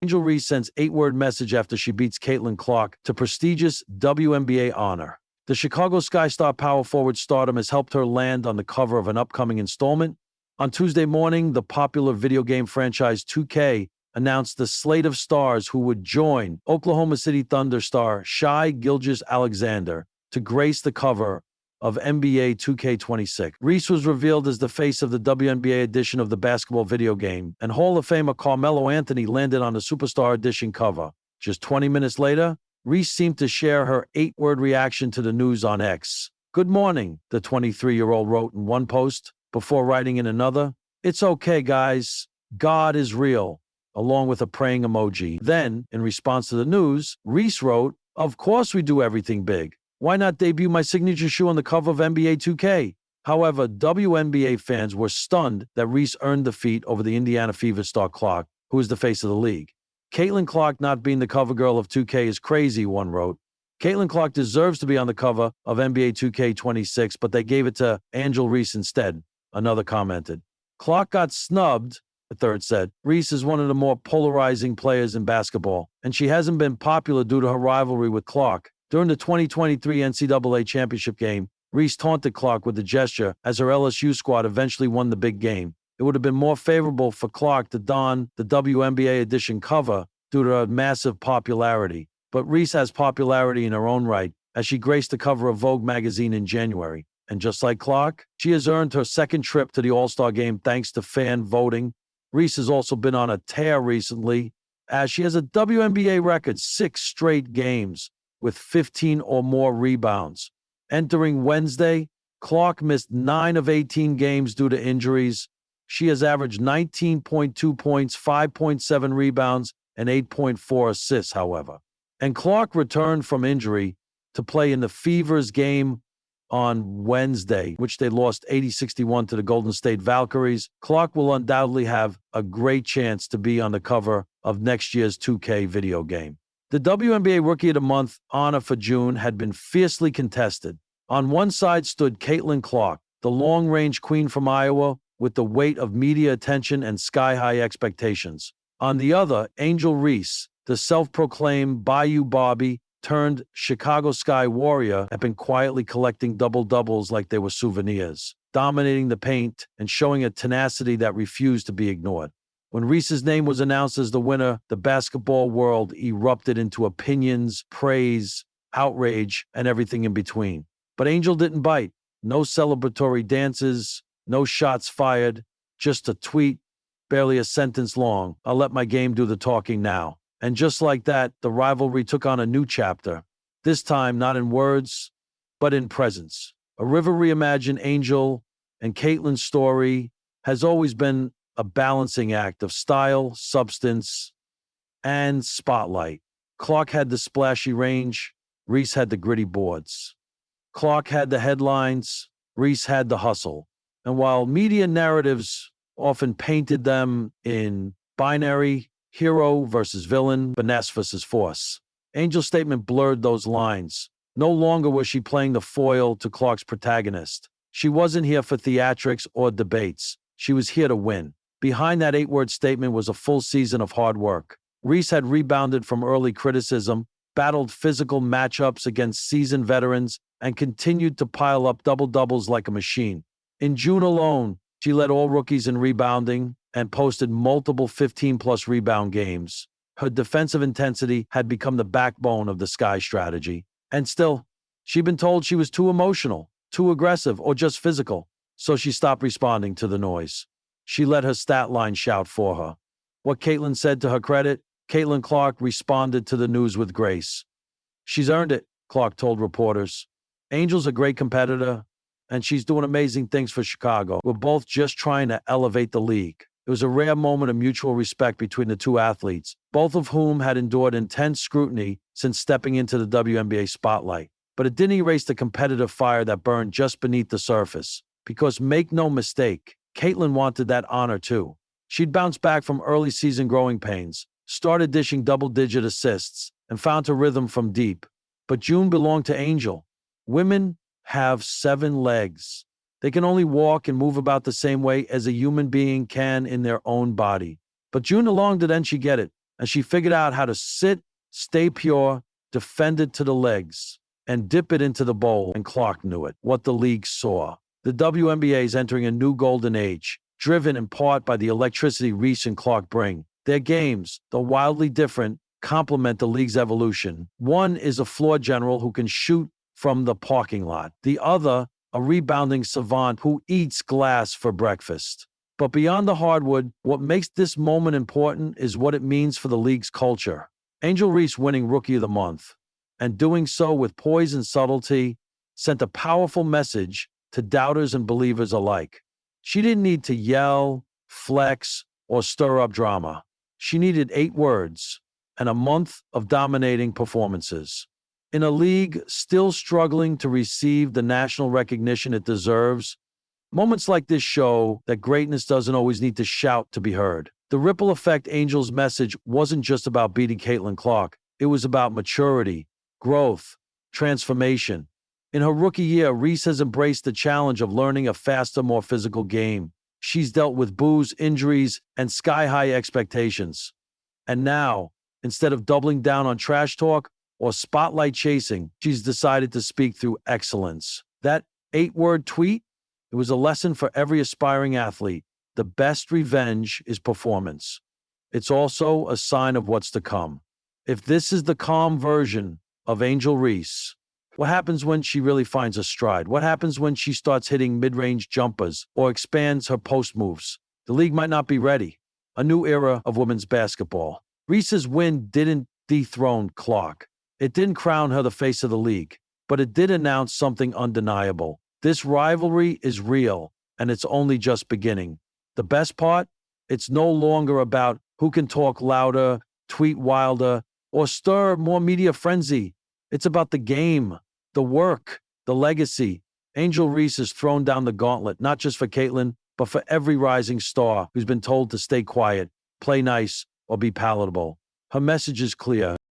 Angel Reese sends 8-word message after she beats Caitlin Clark to prestigious WNBA honor. The Chicago Sky Star power forward stardom has helped her land on the cover of an upcoming installment. On Tuesday morning, the popular video game franchise 2K announced the slate of stars who would join Oklahoma City Thunder star Shai Gilgeous-Alexander to grace the cover of NBA 2K26. Reese was revealed as the face of the WNBA edition of the basketball video game, and Hall of Famer Carmelo Anthony landed on the Superstar Edition cover. Just 20 minutes later, Reese seemed to share her 8-word reaction to the news on X. "Good morning," the 23-year-old wrote in one post, before writing in another, "It's okay, guys. God is real," along with a praying emoji. Then, in response to the news, Reese wrote, "Of course we do everything big. Why not debut my signature shoe on the cover of NBA 2K? However, WNBA fans were stunned that Reese earned the feat over the Indiana Fever star Clark, who is the face of the league. "Caitlin Clark not being the cover girl of 2K is crazy," one wrote. "Caitlin Clark deserves to be on the cover of NBA 2K26, but they gave it to Angel Reese instead," another commented. "Clark got snubbed," a third said. "Reese is one of the more polarizing players in basketball, and she hasn't been popular due to her rivalry with Clark. During the 2023 NCAA championship game, Reese taunted Clark with a gesture as her LSU squad eventually won the big game. It would have been more favorable for Clark to don the WNBA edition cover due to her massive popularity. But Reese has popularity in her own right, as she graced the cover of Vogue magazine in January. And just like Clark, she has earned her second trip to the All-Star game thanks to fan voting. Reese has also been on a tear recently, as she has a WNBA record 6 straight games with 15 or more rebounds. Entering Wednesday, Clark missed 9 of 18 games due to injuries. She has averaged 19.2 points, 5.7 rebounds, and 8.4 assists, however. And Clark returned from injury to play in the Fever's game on Wednesday, which they lost 80-61 to the Golden State Valkyries. Clark will undoubtedly have a great chance to be on the cover of next year's 2K video game. The WNBA Rookie of the Month honor for June had been fiercely contested. On one side stood Caitlin Clark, the long-range queen from Iowa, with the weight of media attention and sky-high expectations. On the other, Angel Reese, the self-proclaimed Bayou Barbie turned Chicago Sky Warrior, had been quietly collecting double-doubles like they were souvenirs, dominating the paint and showing a tenacity that refused to be ignored. When Reese's name was announced as the winner, the basketball world erupted into opinions, praise, outrage, and everything in between. But Angel didn't bite. No celebratory dances, no shots fired, just a tweet, barely a sentence long. "I'll let my game do the talking now." And just like that, the rivalry took on a new chapter. This time, not in words, but in presence. A River reimagined Angel and Caitlin's story has always been a balancing act of style, substance, and spotlight. Clark had the splashy range, Reese had the gritty boards. Clark had the headlines, Reese had the hustle. And while media narratives often painted them in binary, hero versus villain, finesse versus force, Angel's statement blurred those lines. No longer was she playing the foil to Clark's protagonist. She wasn't here for theatrics or debates. She was here to win. Behind that 8-word statement was a full season of hard work. Reese had rebounded from early criticism, battled physical matchups against seasoned veterans, and continued to pile up double-doubles like a machine. In June alone, she led all rookies in rebounding and posted multiple 15-plus rebound games. Her defensive intensity had become the backbone of the Sky strategy. And still, she'd been told she was too emotional, too aggressive, or just physical, so she stopped responding to the noise. She let her stat line shout for her. What Caitlin said to her credit, Caitlin Clark responded to the news with grace. "She's earned it," Clark told reporters. "Angel's a great competitor, and she's doing amazing things for Chicago. We're both just trying to elevate the league." It was a rare moment of mutual respect between the two athletes, both of whom had endured intense scrutiny since stepping into the WNBA spotlight. But it didn't erase the competitive fire that burned just beneath the surface. Because make no mistake, Caitlin wanted that honor too. She'd bounced back from early season growing pains, started dishing double-digit assists, and found her rhythm from deep. But June belonged to Angel. Women have 7 legs. They can only walk and move about the same way as a human being can in their own body. But June along did she get it. and she figured out how to sit, stay pure, defend it to the legs, and dip it into the bowl, and Clark knew it, what the league saw. The WNBA is entering a new golden age, driven in part by the electricity Reese and Clark bring. Their games, though wildly different, complement the league's evolution. One is a floor general who can shoot from the parking lot. The other, a rebounding savant who eats glass for breakfast. But beyond the hardwood, what makes this moment important is what it means for the league's culture. Angel Reese winning Rookie of the Month, and doing so with poise and subtlety, sent a powerful message to doubters and believers alike. She didn't need to yell, flex, or stir up drama. She needed 8 words and a month of dominating performances. In a league still struggling to receive the national recognition it deserves, moments like this show that greatness doesn't always need to shout to be heard. The ripple effect Angel's message wasn't just about beating Caitlin Clark. It was about maturity, growth, transformation. In her rookie year, Reese has embraced the challenge of learning a faster, more physical game. She's dealt with boos, injuries, and sky-high expectations. And now, instead of doubling down on trash talk or spotlight chasing, she's decided to speak through excellence. That 8-word tweet, it was a lesson for every aspiring athlete. The best revenge is performance. It's also a sign of what's to come. If this is the calm version of Angel Reese, what happens when she really finds a stride? What happens when she starts hitting mid-range jumpers or expands her post moves? The league might not be ready. A new era of women's basketball. Reese's win didn't dethrone Clark. It didn't crown her the face of the league, but it did announce something undeniable. This rivalry is real, and it's only just beginning. The best part? It's no longer about who can talk louder, tweet wilder, or stir more media frenzy. It's about the game, the work, the legacy. Angel Reese has thrown down the gauntlet, not just for Caitlin, but for every rising star who's been told to stay quiet, play nice, or be palatable. Her message is clear.